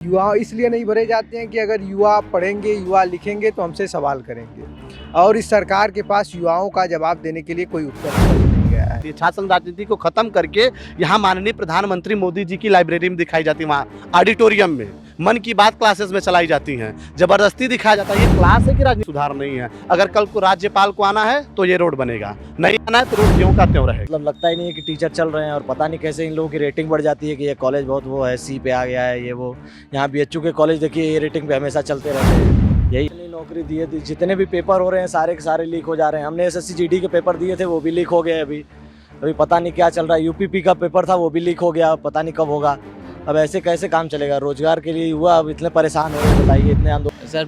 युवा इसलिए नहीं भरे जाते हैं कि अगर युवा पढ़ेंगे, युवा लिखेंगे तो हमसे सवाल करेंगे और इस सरकार के पास युवाओं का जवाब देने के लिए कोई उत्तर नहीं गया है। ये शासन राजनीति को खत्म करके यहाँ माननीय प्रधानमंत्री मोदी जी की लाइब्रेरी में दिखाई जाती है, वहाँ ऑडिटोरियम में मन की बात क्लासेस में चलाई जाती हैं, जबरदस्ती दिखाया जाता है। ये क्लास है कि राजनीति सुधार नहीं है। अगर कल को राज्यपाल को आना है तो ये रोड बनेगा, नहीं आना है तो रोड ज्यों का त्यों रहेगा। मतलब लगता ही नहीं है कि टीचर चल रहे हैं और पता नहीं कैसे इन लोगों की रेटिंग बढ़ जाती है कि ये कॉलेज बहुत वो है, सी पे आ गया है ये वो। यहाँ BHU के कॉलेज देखिए, ये रेटिंग पे हमेशा चलते रहते हैं। यही नौकरी दिए थी, जितने भी पेपर हो रहे हैं सारे के सारे लीक हो जा रहे हैं। हमने SSC GD के पेपर दिए थे, वो भी लीक हो गए। अभी पता नहीं क्या चल रहा है। UPP का पेपर था, वो भी लीक हो गया, पता नहीं कब होगा। अब ऐसे कैसे काम चलेगा? रोजगार के लिए युवा अब इतने परेशान हो रहे हैं, बताइए। इतने आंदोलन सर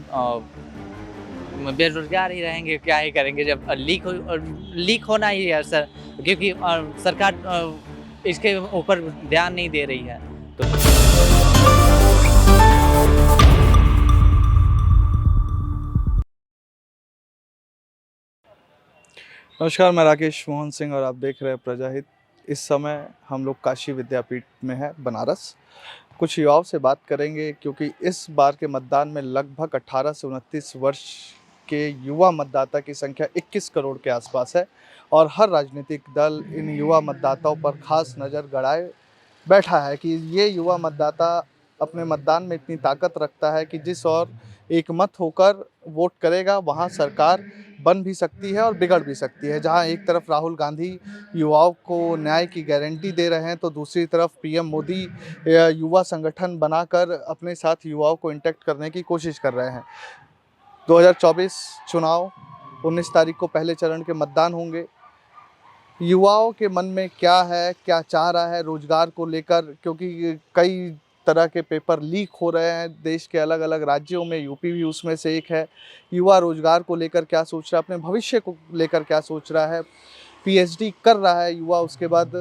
बेरोजगार ही रहेंगे, क्या ही करेंगे जब लीक होना ही है सर, क्योंकि सरकार इसके ऊपर ध्यान नहीं दे रही है। तो नमस्कार, मैं राकेश मोहन सिंह और आप देख रहे हैं प्रजाहित। इस समय हम लोग काशी विद्यापीठ में हैं, बनारस। कुछ युवाओं से बात करेंगे क्योंकि इस बार के मतदान में लगभग 18 से 29 वर्ष के युवा मतदाता की संख्या 21 करोड़ के आसपास है और हर राजनीतिक दल इन युवा मतदाताओं पर खास नज़र गड़ाए बैठा है कि ये युवा मतदाता अपने मतदान में इतनी ताकत रखता है कि जिस और एक मत होकर वोट करेगा वहाँ सरकार बन भी सकती है और बिगड़ भी सकती है। जहाँ एक तरफ राहुल गांधी युवाओं को न्याय की गारंटी दे रहे हैं तो दूसरी तरफ PM मोदी युवा संगठन बनाकर अपने साथ युवाओं को इंटैक्ट करने की कोशिश कर रहे हैं। 2024 चुनाव 19 तारीख को पहले चरण के मतदान होंगे। युवाओं के मन में क्या है, क्या चाह रहा है रोजगार को लेकर, क्योंकि कई तरह के पेपर लीक हो रहे हैं देश के अलग अलग राज्यों में, यूपी भी उसमें से एक है। युवा रोजगार को लेकर क्या सोच रहा है, अपने भविष्य को लेकर क्या सोच रहा है, PhD कर रहा है युवा, उसके बाद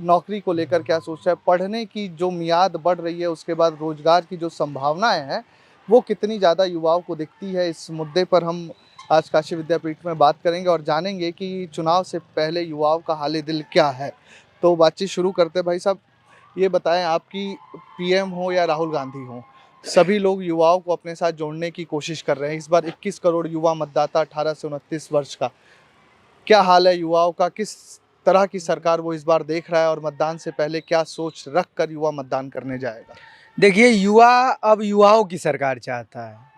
नौकरी को लेकर क्या सोच रहा है, पढ़ने की जो मियाद बढ़ रही है उसके बाद रोजगार की जो संभावनाएं हैं वो कितनी ज़्यादा युवाओं को दिखती है। इस मुद्दे पर हम आज काशी विद्यापीठ में बात करेंगे और जानेंगे कि चुनाव से पहले युवाओं का हाल दिल क्या है। तो बातचीत शुरू करते हैं। भाई साहब, ये बताएं, आपकी PM हो या राहुल गांधी हो, सभी लोग युवाओं को अपने साथ जोड़ने की कोशिश कर रहे हैं। इस बार 21 करोड़ युवा मतदाता 18 से 29 वर्ष का, क्या हाल है युवाओं का? किस तरह की सरकार वो इस बार देख रहा है और मतदान से पहले क्या सोच रख कर युवा मतदान करने जाएगा? देखिए, युवा अब युवाओं की सरकार चाहता है।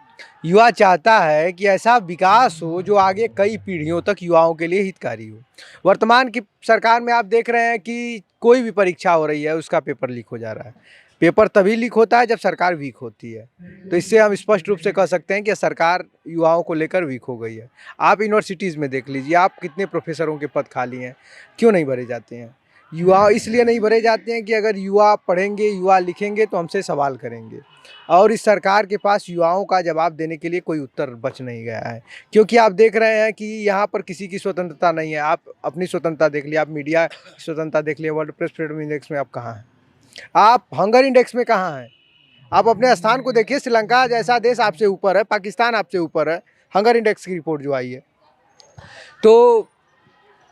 युवा चाहता है कि ऐसा विकास हो जो आगे कई पीढ़ियों तक युवाओं के लिए हितकारी हो। वर्तमान की सरकार में आप देख रहे हैं कि कोई भी परीक्षा हो रही है उसका पेपर लीक हो जा रहा है। पेपर तभी लीक होता है जब सरकार वीक होती है। तो इससे हम स्पष्ट रूप से कह सकते हैं कि सरकार युवाओं को लेकर वीक हो गई है। आप यूनिवर्सिटीज़ में देख लीजिए, आप कितने प्रोफेसरों के पद खाली हैं, क्यों नहीं भरे जाते हैं? युवा इसलिए नहीं भरे जाते हैं कि अगर युवा पढ़ेंगे, युवा लिखेंगे तो हमसे सवाल करेंगे और इस सरकार के पास युवाओं का जवाब देने के लिए कोई उत्तर बच नहीं गया है। क्योंकि आप देख रहे हैं कि यहाँ पर किसी की स्वतंत्रता नहीं है। आप अपनी स्वतंत्रता देख लिए, आप मीडिया की स्वतंत्रता देख लिए, वर्ल्ड प्रेस फ्रीडम इंडेक्स में आप कहाँ हैं? आप हंगर इंडेक्स में कहाँ हैं? आप अपने स्थान को देखिए। श्रीलंका जैसा देश आपसे ऊपर है, पाकिस्तान आपसे ऊपर है, हंगर इंडेक्स की रिपोर्ट जो आई है। तो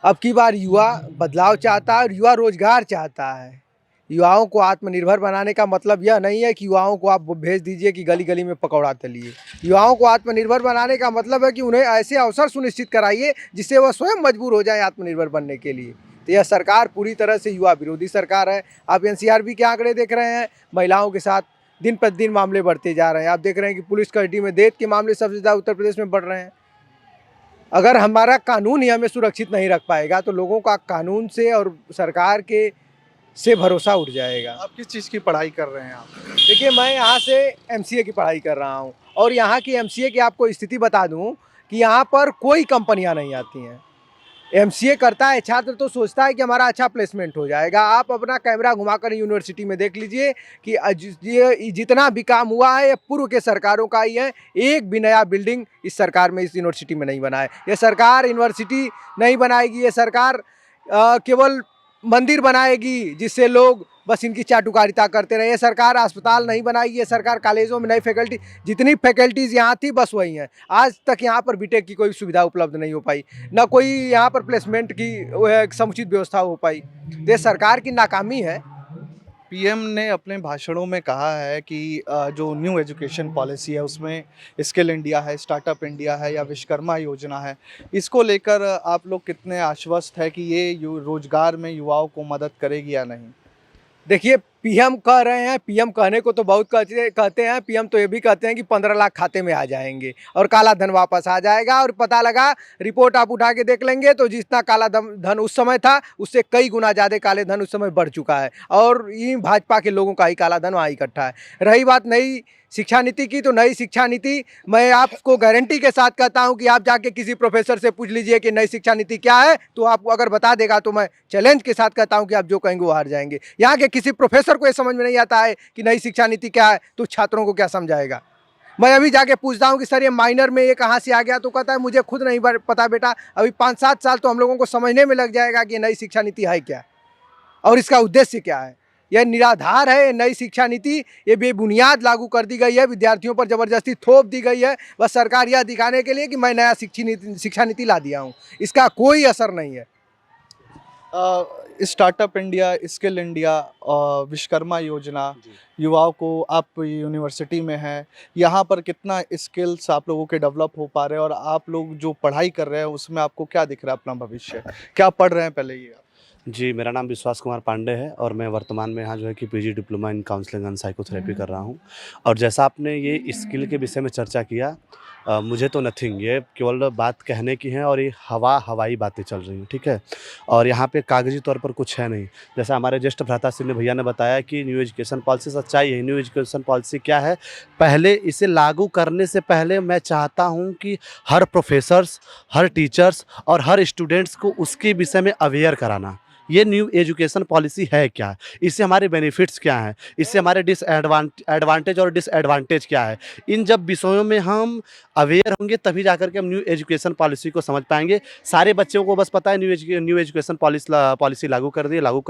अब की बार युवा बदलाव चाहता है और युवा रोजगार चाहता है। युवाओं को आत्मनिर्भर बनाने का मतलब यह नहीं है कि युवाओं को आप भेज दीजिए कि गली गली में पकौड़ा तलिए। युवाओं को आत्मनिर्भर बनाने का मतलब है कि उन्हें ऐसे अवसर सुनिश्चित कराइए जिससे वह स्वयं मजबूर हो जाए आत्मनिर्भर बनने के लिए। तो यह सरकार पूरी तरह से युवा विरोधी सरकार है। आप NCRB के आंकड़े देख रहे हैं, महिलाओं के साथ दिन प्रतिदिन मामले बढ़ते जा रहे हैं। आप देख रहे हैं कि पुलिस कस्टडी में डेथ के मामले सबसे ज़्यादा उत्तर प्रदेश में बढ़ रहे हैं। अगर हमारा कानून ही हमें सुरक्षित नहीं रख पाएगा तो लोगों का कानून से और सरकार के से भरोसा उठ जाएगा। आप किस चीज़ की पढ़ाई कर रहे हैं आप? देखिए, मैं यहाँ से MCA की पढ़ाई कर रहा हूँ और यहाँ की MCA की आपको स्थिति बता दूँ कि यहाँ पर कोई कंपनियाँ नहीं आती हैं। MCA करता है छात्र तो सोचता है कि हमारा अच्छा प्लेसमेंट हो जाएगा। आप अपना कैमरा घुमाकर यूनिवर्सिटी में देख लीजिए कि ये जितना भी काम हुआ है ये पूर्व के सरकारों का ही है। एक भी नया बिल्डिंग इस सरकार में, इस यूनिवर्सिटी में नहीं बना है। ये सरकार यूनिवर्सिटी नहीं बनाएगी, ये सरकार केवल मंदिर बनाएगी जिससे लोग बस इनकी चाटुकारिता करते रहे। ये सरकार अस्पताल नहीं बनाएगी, ये सरकार कॉलेजों में नई फैकल्टी, जितनी फैकल्टीज़ यहाँ थी बस वही हैं। आज तक यहाँ पर BTech की कोई सुविधा उपलब्ध नहीं हो पाई, ना कोई यहाँ पर प्लेसमेंट की समुचित व्यवस्था हो पाई। ये सरकार की नाकामी है। पीएम ने अपने भाषणों में कहा है कि जो न्यू एजुकेशन पॉलिसी है उसमें स्किल इंडिया है, स्टार्टअप इंडिया है या विश्वकर्मा योजना है, इसको लेकर आप लोग कितने आश्वस्त है कि ये रोजगार में युवाओं को मदद करेगी या नहीं? देखिए, पीएम कह रहे हैं, पीएम कहने को तो बहुत कहते हैं, पीएम तो ये भी कहते हैं कि 15 लाख खाते में आ जाएंगे और काला धन वापस आ जाएगा। और पता लगा, रिपोर्ट आप उठा के देख लेंगे तो जितना काला धन उस समय था उससे कई गुना ज़्यादा काले धन उस समय बढ़ चुका है और ये भाजपा के लोगों का ही काला धन वहाँ इकट्ठा है। रही बात नई शिक्षा नीति की, तो नई शिक्षा नीति मैं आपको गारंटी के साथ कहता हूं कि आप जाके किसी प्रोफेसर से पूछ लीजिए कि नई शिक्षा नीति क्या है, तो आपको अगर बता देगा तो मैं चैलेंज के साथ कहता हूं कि आप जो कहेंगे वो हार जाएंगे। यहाँ के किसी प्रोफेसर को ये समझ में नहीं आता है कि नई शिक्षा नीति क्या है, तो छात्रों को क्या समझाएगा। मैं अभी जाके पूछता हूँ कि सर ये माइनर में ये कहाँ से आ गया, तो कहता है मुझे खुद नहीं पता बेटा, अभी 5-7 साल तो हम लोगों को समझने में लग जाएगा कि नई शिक्षा नीति है क्या और इसका उद्देश्य क्या है। यह निराधार है नई शिक्षा नीति, ये बेबुनियाद लागू कर दी गई है, विद्यार्थियों पर ज़बरदस्ती थोप दी गई है, बस सरकार यह दिखाने के लिए कि मैं नया शिक्षा नीति ला दिया हूँ। इसका कोई असर नहीं है। Startup India, skill India, Vishwakarma योजना, युवाओं को, आप यूनिवर्सिटी में हैं, यहाँ पर कितना स्किल्स आप लोगों के डेवलप हो पा रहे हैं और आप लोग जो पढ़ाई कर रहे हैं उसमें आपको क्या दिख रहा है अपना भविष्य, क्या पढ़ रहे हैं पहले ये? जी, मेरा नाम विश्वास कुमार पांडे है और मैं वर्तमान में यहाँ जो है कि PG diploma in counselling and psychotherapy कर रहा हूँ। और जैसा आपने ये स्किल के विषय में चर्चा किया, मुझे तो नथिंग, ये केवल बात कहने की है और ये हवाई बातें चल रही हैं, ठीक है। और यहाँ पे कागजी तौर पर कुछ है नहीं। जैसा हमारे ज्येष्ठ भ्राता सिंह भैया ने बताया कि न्यू एजुकेशन पॉलिसी सच्चाई है। न्यू एजुकेशन पॉलिसी क्या है, पहले इसे लागू करने से पहले मैं चाहता हूँ कि हर प्रोफेसर्स, हर टीचर्स और हर स्टूडेंट्स को उसके विषय में अवेयर कराना। ये न्यू एजुकेशन पॉलिसी है क्या, इससे हमारे बेनिफिट्स क्या हैं, इससे हमारे एडवांटेज और डिसएडवांटेज क्या है। इन जब विषयों में हम अवेयर होंगे तभी जाकर के हम न्यू एजुकेशन पॉलिसी को समझ पाएंगे। सारे बच्चों को बस पता है न्यू एजुकेशन पॉलिसी लागू कर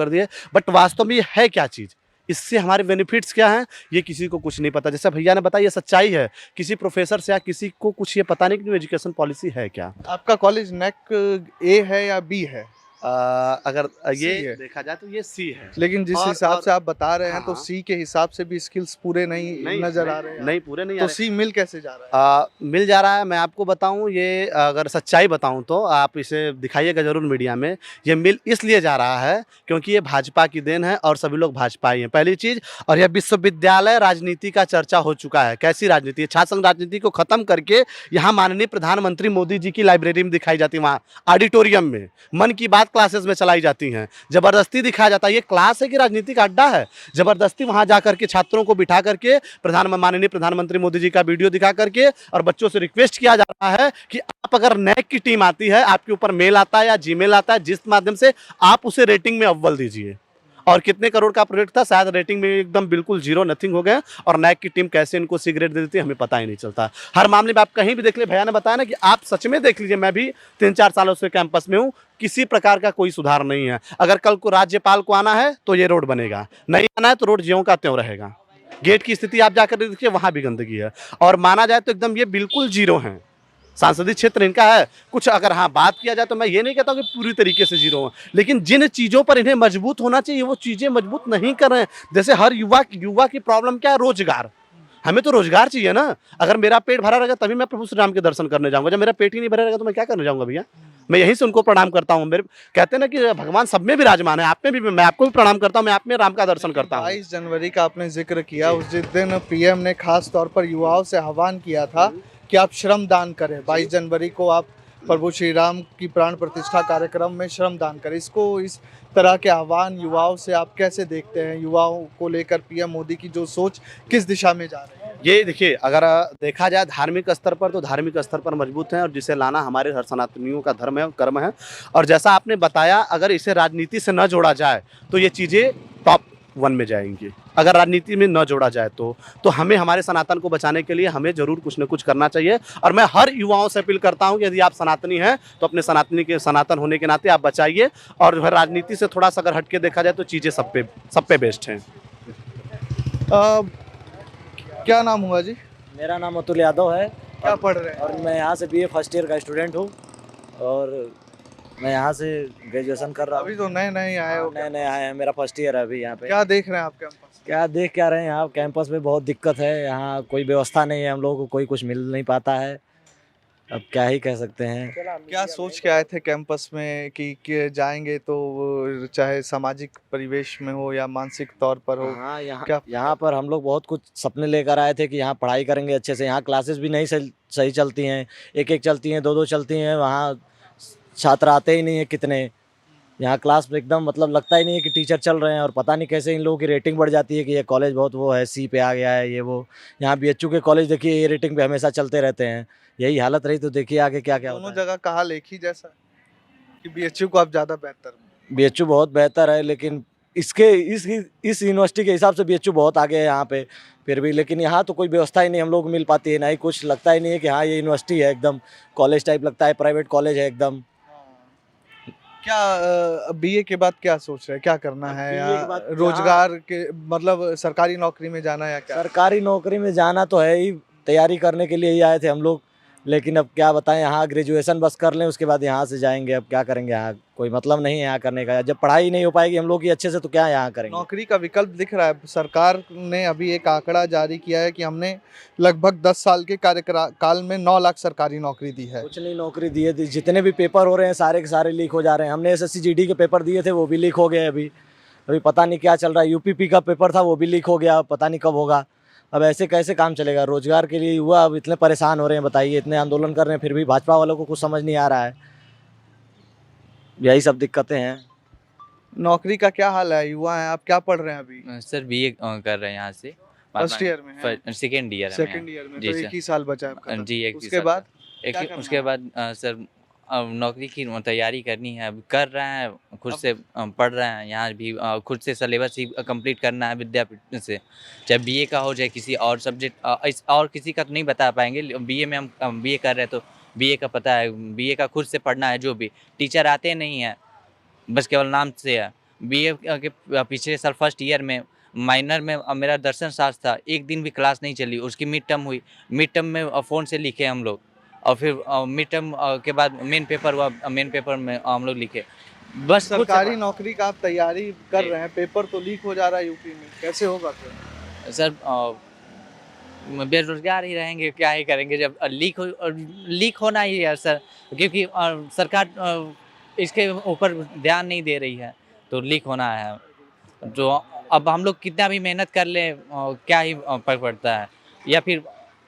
दिए, बट वास्तव में ये है क्या चीज़, इससे हमारे बेनिफिट्स क्या हैं, ये किसी को कुछ नहीं पता। जैसे भैया ने बताया, ये सच्चाई है। किसी प्रोफेसर से या किसी को कुछ ये पता नहीं कि न्यू एजुकेशन पॉलिसी है क्या। आपका कॉलेज नेक ए है या बी है? अगर ये है। देखा जाए तो ये सी है, लेकिन जिस हिसाब से आप बता रहे हैं तो हाँ। सी के हिसाब से भी स्किल्स पूरे नहीं नजर आ रहे हैं। नहीं, पूरे नहीं तो आ रहे। सी मिल कैसे जा रहा है? मिल जा रहा है। मैं आपको बताऊं, ये अगर सच्चाई बताऊं तो आप इसे दिखाइएगा जरूर मीडिया में। ये मिल इसलिए जा रहा है क्योंकि ये भाजपा की देन है और सभी लोग भाजपाई हैं, पहली चीज़। और यह विश्वविद्यालय राजनीति का चर्चा हो चुका है। कैसी राजनीति? छात्र संघ राजनीति को खत्म करके यहाँ माननीय प्रधानमंत्री मोदी जी की लाइब्रेरी में दिखाई जाती है, वहाँ ऑडिटोरियम में मन की बात क्लासेस में चलाई जाती हैं, जबरदस्ती दिखाया जाता है। ये क्लास है कि राजनीति का अड्डा है? जबरदस्ती वहां जाकर के छात्रों को बिठा करके माननीय प्रधानमंत्री मोदी जी का वीडियो दिखा करके और बच्चों से रिक्वेस्ट किया जा रहा है कि आप अगर नैक की टीम आती है, आपके ऊपर मेल आता है या जीमेल आता है, जिस माध्यम से आप उसे रेटिंग में अव्वल दीजिए। और कितने करोड़ का प्रोजेक्ट था, शायद रेटिंग में एकदम बिल्कुल जीरो, नथिंग हो गए। और नैक की टीम कैसे इनको सिगरेट दे देती है हमें पता ही नहीं चलता। हर मामले में आप कहीं भी देख लीजिए, भैया ने बताया ना कि आप सच में देख लीजिए, मैं भी 3-4 सालों से कैंपस में हूँ, किसी प्रकार का कोई सुधार नहीं है। अगर कल को राज्यपाल को आना है तो ये रोड बनेगा, नहीं आना है तो रोड ज्यों का त्यों रहेगा। गेट की स्थिति आप जाकर देखिए, वहाँ भी गंदगी है। और माना जाए तो एकदम ये बिल्कुल जीरो है। सांसदीय क्षेत्र इनका है कुछ, अगर हाँ बात किया जाए तो मैं ये नहीं कहता कि पूरी तरीके से जीरो है, लेकिन जिन चीज़ों पर इन्हें मजबूत होना चाहिए वो चीज़ें मजबूत नहीं कर रहे हैं। जैसे हर युवा की प्रॉब्लम क्या है? रोजगार। हमें तो रोजगार चाहिए ना। अगर मेरा पेट भरा रहेगा तभी मैं प्रभु श्री राम के दर्शन करने जाऊँगा। जब मेरा पेट ही नहीं भरा रहेगा तो मैं क्या करने जाऊँगा भैया? मैं यहीं से उनको प्रणाम करता हूँ। मेरे कहते हैं ना कि भगवान सब में विराजमान है, आप में भी, मैं आपको भी प्रणाम करता हूँ, मैं आप में राम का दर्शन करता हूँ। 22 जनवरी का आपने जिक्र किया, उस दिन पीएम ने खास तौर पर युवाओं से आह्वान किया था कि आप श्रम दान करें। 22 जनवरी को आप प्रभु श्री राम की प्राण प्रतिष्ठा कार्यक्रम में श्रम दान करें। इसको, इस तरह के आह्वान युवाओं से आप कैसे देखते हैं? युवाओं को लेकर पीएम मोदी की जो सोच किस दिशा में जा रही है? ये देखिए, अगर देखा जाए धार्मिक स्तर पर तो धार्मिक स्तर पर मजबूत हैं और जिसे लाना हमारे हर सनातनियों का धर्म है, कर्म है। और जैसा आपने बताया, अगर इसे राजनीति से न जोड़ा जाए तो ये चीज़ें टॉप 1 में जाएंगी। अगर राजनीति में न जोड़ा जाए तो हमें, हमारे सनातन को बचाने के लिए हमें जरूर कुछ न कुछ करना चाहिए। और मैं हर युवाओं से अपील करता हूं कि यदि आप सनातनी हैं तो अपने सनातन होने के नाते आप बचाइए। और राजनीति से थोड़ा सा अगर हटके देखा जाए तो चीज़ें सब पे बेस्ट हैं। क्या नाम हुआ जी? मेरा नाम अतुल यादव है। क्या पढ़ रहे हैं? और मैं यहाँ से BA फर्स्ट ईयर का स्टूडेंट हूँ। और मैं यहाँ से ग्रेजुएशन कर रहा हूँ। अभी तो नए नए आए हो, नए नए आए हैं, मेरा फर्स्ट ईयर है अभी यहाँ पे। क्या देख रहे हैं आप कैंपस? क्या देख क्या रहे हैं, यहाँ कैंपस में बहुत दिक्कत है, यहाँ कोई व्यवस्था नहीं है, हम लोगों को कोई कुछ मिल नहीं पाता है। अब क्या ही कह सकते हैं। क्या सोच के आए थे कैंपस में कि जाएंगे तो वो चाहे सामाजिक परिवेश में हो या मानसिक तौर पर हो? हाँ, क्या यहाँ पर हम लोग बहुत कुछ सपने लेकर आए थे कि यहाँ पढ़ाई करेंगे अच्छे से। यहाँ क्लासेस भी नहीं सही चलती हैं, एक एक चलती हैं, दो दो चलती हैं। वहाँ छात्र आते ही नहीं है कितने। यहाँ क्लास में एकदम मतलब लगता ही नहीं है कि टीचर चल रहे हैं, और पता नहीं कैसे इन लोगों की रेटिंग बढ़ जाती है कि ये कॉलेज बहुत वो है, सी पे आ गया है, ये वो। यहाँ बीएचयू के कॉलेज देखिए, ये रेटिंग पे हमेशा चलते रहते हैं। यही हालत रही तो देखिए आगे क्या क्या दोनों होता है। जगह का हाल एक ही जैसा है कि बीएचयू को आप ज्यादा बेहतर? बीएचयू बहुत बेहतर है, लेकिन इसके इस यूनिवर्सिटी के हिसाब से बीएचयू बहुत आगे है यहाँ पे फिर भी। लेकिन यहाँ तो कोई व्यवस्था ही नहीं हम लोग को मिल पाती है, ना ही कुछ लगता ही नहीं है कि हाँ ये यूनिवर्सिटी है, एकदम कॉलेज टाइप लगता है, प्राइवेट कॉलेज है एकदम। क्या बीए के बाद क्या सोच रहे हैं, क्या करना है? BA या के बाद रोजगार के मतलब सरकारी नौकरी में जाना या क्या? सरकारी नौकरी में जाना तो है ही, तैयारी करने के लिए ही आए थे हम लोग। लेकिन अब क्या बताएं, यहाँ ग्रेजुएशन बस कर लें, उसके बाद यहाँ से जाएंगे। अब क्या करेंगे, यहाँ कोई मतलब नहीं है यहाँ करने का। जब पढ़ाई नहीं हो पाएगी हम लोग की अच्छे से तो क्या यहाँ करेंगे। नौकरी का विकल्प दिख रहा है। सरकार ने अभी एक आंकड़ा जारी किया है कि हमने लगभग 10 साल के कार्यकाल में 9 लाख सरकारी नौकरी दी है। कुछ नहीं नौकरी दिए थे, जितने भी पेपर हो रहे हैं सारे के सारे लीक हो जा रहे हैं। हमने एसएससी जीडी के पेपर दिए थे, वो भी लीक हो गए। अभी पता नहीं क्या चल रहा है। यूपीपी का पेपर था, वो भी लीक हो गया, पता नहीं कब होगा। अब ऐसे कैसे काम चलेगा? रोजगार के लिए युवा अब इतने परेशान हो रहे हैं, बताइए। इतने आंदोलन कर रहे हैं, फिर भी भाजपा वालों को कुछ समझ नहीं आ रहा है। यही सब दिक्कतें हैं। नौकरी का क्या हाल है? युवा हैं आप, क्या पढ़ रहे हैं अभी? सर बीए कर रहे हैं यहाँ से। फर्स्ट ईयर में है? सेकेंड ईयर है सेकंड ईयर में जी तो सर। एक ही साल बचा है आपका। जी एक उसके बाद क्या करना उसके है? बाद सर अब नौकरी की तैयारी करनी है। अब कर रहे हैं, खुद से पढ़ रहे हैं। यहाँ भी खुद से सिलेबस ही कंप्लीट करना है विद्यापीठ से, चाहे बीए का हो चाहे किसी और सब्जेक्ट। और किसी का तो नहीं बता पाएंगे। बीए में हम बीए कर रहे हैं तो बीए का पता है, बीए का खुद से पढ़ना है। जो भी टीचर आते नहीं हैं, बस केवल नाम से है। बीए के पिछले साल फर्स्ट ईयर में माइनर में मेरा दर्शन शास्त्र था, एक दिन भी क्लास नहीं चली। उसकी मिड टर्म हुई, मिड टर्म में फ़ोन से लिखे हम लोग, और फिर मिड टर्म के बाद मेन पेपर हुआ, मेन पेपर में हम लोग लिखे। बस सरकारी नौकरी का आप तैयारी कर रहे हैं, पेपर तो लीक हो जा रहा है यूपी में, कैसे होगा फिर? सर बेरोजगार ही रहेंगे, क्या ही करेंगे जब लीक होना ही है सर। क्योंकि सरकार इसके ऊपर ध्यान नहीं दे रही है, तो लीक होना है। जो अब हम लोग कितना भी मेहनत कर लें, क्या ही फर्क पड़ता है। या फिर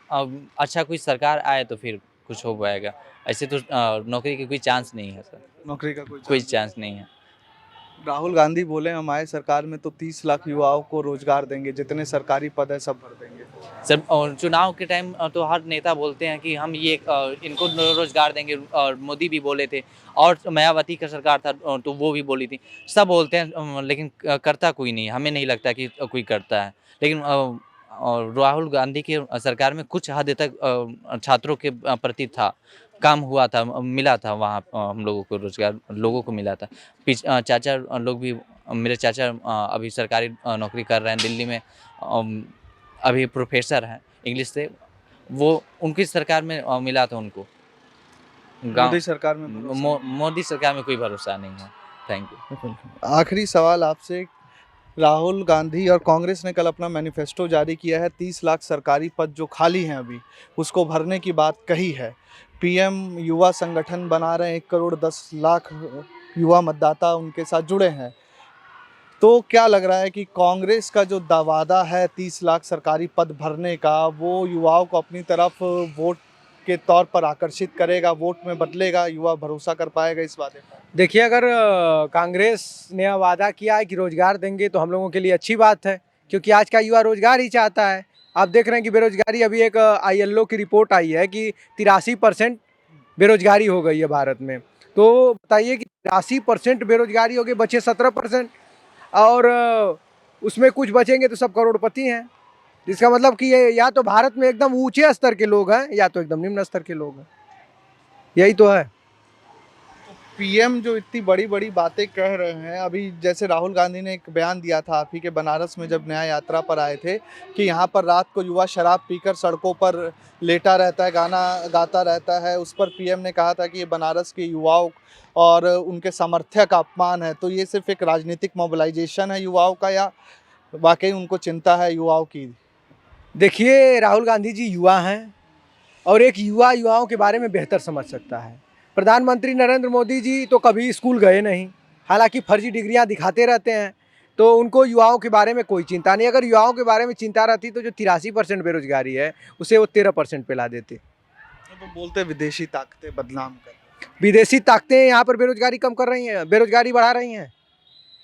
अच्छा कोई सरकार आए तो फिर कुछ हो पाएगा। ऐसे तो नौकरी की कोई चांस नहीं है सर, नौकरी का कोई चांस नहीं है। राहुल गांधी बोले हम आए सरकार में तो 30 लाख युवाओं को रोजगार देंगे, जितने सरकारी पद है सब भर देंगे। सर चुनाव के टाइम तो हर नेता बोलते हैं कि हम ये इनको रोजगार देंगे, और मोदी भी बोले थे, और मायावती का सरकार था तो वो भी बोली थी। सब बोलते हैं लेकिन करता कोई नहीं। हमें नहीं लगता कि कोई करता है। लेकिन और राहुल गांधी की सरकार में कुछ हद तक छात्रों के प्रति था, काम हुआ था, मिला था वहाँ हम लोगों को रोजगार, लोगों को मिला था। चाचा लोग भी, मेरे चाचा अभी सरकारी नौकरी कर रहे हैं दिल्ली में, अभी प्रोफेसर हैं इंग्लिश से। वो उनकी सरकार में मिला था उनको। मोदी सरकार में मोदी सरकार में कोई भरोसा नहीं है। Thank you. आखिरी सवाल आपसे, राहुल गांधी और कांग्रेस ने कल अपना मैनिफेस्टो जारी किया है। 30 लाख सरकारी पद जो खाली हैं अभी, उसको भरने की बात कही है। पीएम युवा संगठन बना रहे हैं, 1 करोड़ 10 लाख युवा मतदाता उनके साथ जुड़े हैं। तो क्या लग रहा है कि कांग्रेस का जो वादा है 30 लाख सरकारी पद भरने का, वो युवाओं को अपनी तरफ वोट के तौर पर आकर्षित करेगा, वोट में बदलेगा, युवा भरोसा कर पाएगा इस वादे पर? देखिए, अगर कांग्रेस ने वादा किया है कि रोजगार देंगे तो हम लोगों के लिए अच्छी बात है, क्योंकि आज का युवा रोजगार ही चाहता है। आप देख रहे हैं कि बेरोजगारी, अभी एक ILO की रिपोर्ट आई है कि 83% बेरोजगारी हो गई है भारत में। तो बताइए कि 83% बेरोजगारी हो गई, बचे 17%, और उसमें कुछ बचेंगे तो सब करोड़पति हैं। इसका मतलब कि ये या तो भारत में एकदम ऊंचे स्तर के लोग हैं, या तो एकदम निम्न स्तर के लोग हैं। यही तो है। पीएम जो इतनी बड़ी बड़ी बातें कह रहे हैं, अभी जैसे राहुल गांधी ने एक बयान दिया था आप ही के बनारस में जब न्याय यात्रा पर आए थे कि यहाँ पर रात को युवा शराब पीकर सड़कों पर लेटा रहता है, गाना गाता रहता है। उस पर पीएम ने कहा था कि ये बनारस के युवाओं और उनके सामर्थ्य का अपमान है। तो ये सिर्फ एक राजनीतिक मोबिलाइजेशन है युवाओं का, या वाकई उनको चिंता है युवाओं की? देखिए, राहुल गांधी जी युवा हैं और एक युवा युवाओं के बारे में बेहतर समझ सकता है। प्रधानमंत्री नरेंद्र मोदी जी तो कभी स्कूल गए नहीं, हालांकि फर्जी डिग्रियां दिखाते रहते हैं, तो उनको युवाओं के बारे में कोई चिंता नहीं। अगर युवाओं के बारे में चिंता रहती तो जो 83% बेरोजगारी है उसे वो 13% पे ला देते। तो बोलते विदेशी ताकतें बदनाम कर, विदेशी ताकतें यहाँ पर बेरोजगारी कम कर रही हैं, बेरोजगारी बढ़ा रही हैं।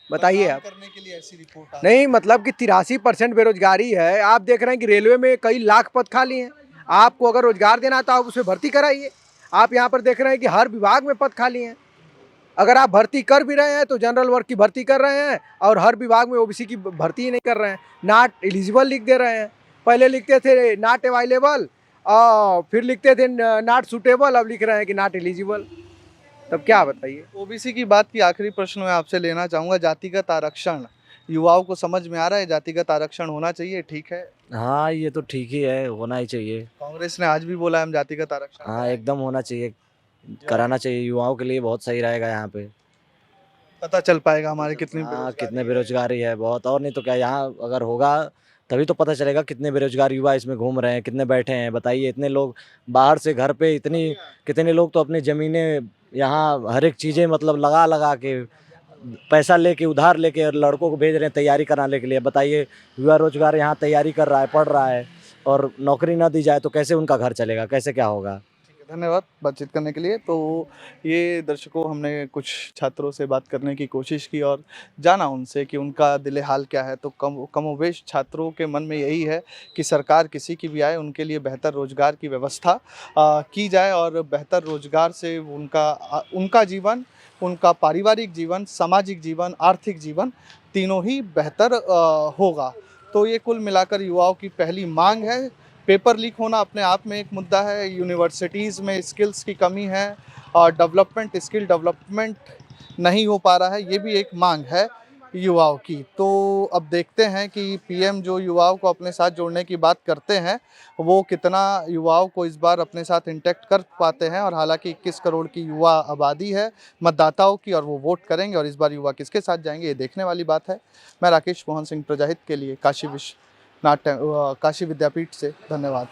बताइए आप। करने के लिए ऐसी रिपोर्ट नहीं, मतलब कि 83% बेरोजगारी है। आप देख रहे हैं कि रेलवे में कई लाख पद खाली हैं। आपको अगर रोजगार देना तो आप उसमें भर्ती कराइए। आप यहाँ पर देख रहे हैं कि हर विभाग में पद खाली हैं। अगर आप भर्ती कर भी रहे हैं तो जनरल वर्ग की भर्ती कर रहे हैं और हर विभाग में ओबीसी की भर्ती ही नहीं कर रहे हैं। नॉट एलिजिबल लिख दे रहे हैं। पहले लिखते थे नॉट अवेलेबल और फिर लिखते थे नॉट सूटेबल, अब लिख रहे हैं कि नॉट एलिजिबल। तब क्या बताइए। ओबीसी की बात की आखिरी प्रश्न मैं आपसे लेना चाहूँगा। जातिगत आरक्षण युवाओं को समझ में आ रहा है? जातिगत आरक्षण होना चाहिए, ठीक है? हाँ, ये तो ठीक ही है, होना ही चाहिए। कांग्रेस ने आज भी बोला है हम जातिगत आरक्षण हाँ, एकदम होना चाहिए, कराना चाहिए, युवाओं के लिए बहुत सही रहेगा। यहाँ पे पता चल पाएगा हमारे कितनी हाँ, बेरोजगारी कितने है। बेरोजगारी है बहुत, और नहीं तो क्या, यहाँ अगर होगा तभी तो पता चलेगा कितने बेरोजगार युवा इसमें घूम रहे हैं, कितने बैठे हैं। बताइए, इतने लोग बाहर से घर पे, इतनी कितने लोग तो अपनी ज़मीनें यहाँ हर एक चीज़ें मतलब लगा लगा के पैसा लेके, उधार लेके और लड़कों को भेज रहे हैं तैयारी कराने के लिए। बताइए, युवा रोजगार यहाँ तैयारी कर रहा है, पढ़ रहा है, और नौकरी ना दी जाए तो कैसे उनका घर चलेगा, कैसे क्या होगा। धन्यवाद बातचीत करने के लिए। तो ये दर्शकों, हमने कुछ छात्रों से बात करने की कोशिश की और जाना उनसे कि उनका दिल हाल क्या है। तो कमोबेश छात्रों के मन में यही है कि सरकार किसी की भी आए उनके लिए बेहतर रोजगार की व्यवस्था की जाए और बेहतर रोजगार से उनका जीवन, उनका पारिवारिक जीवन, सामाजिक जीवन, आर्थिक जीवन तीनों ही बेहतर होगा। तो ये कुल मिलाकर युवाओं की पहली मांग है। पेपर लीक होना अपने आप में एक मुद्दा है, यूनिवर्सिटीज़ में स्किल्स की कमी है और स्किल डेवलपमेंट नहीं हो पा रहा है, ये भी एक मांग है युवाओं की। तो अब देखते हैं कि पीएम जो युवाओं को अपने साथ जोड़ने की बात करते हैं वो कितना युवाओं को इस बार अपने साथ इंटैक्ट कर पाते हैं। और हालांकि 21 करोड़ की युवा आबादी है मतदाताओं की और वो वोट करेंगे, और इस बार युवा किसके साथ जाएंगे ये देखने वाली बात है। मैं राकेश मोहन सिंह प्रजाहित के लिए काशी विद्यापीठ से, धन्यवाद।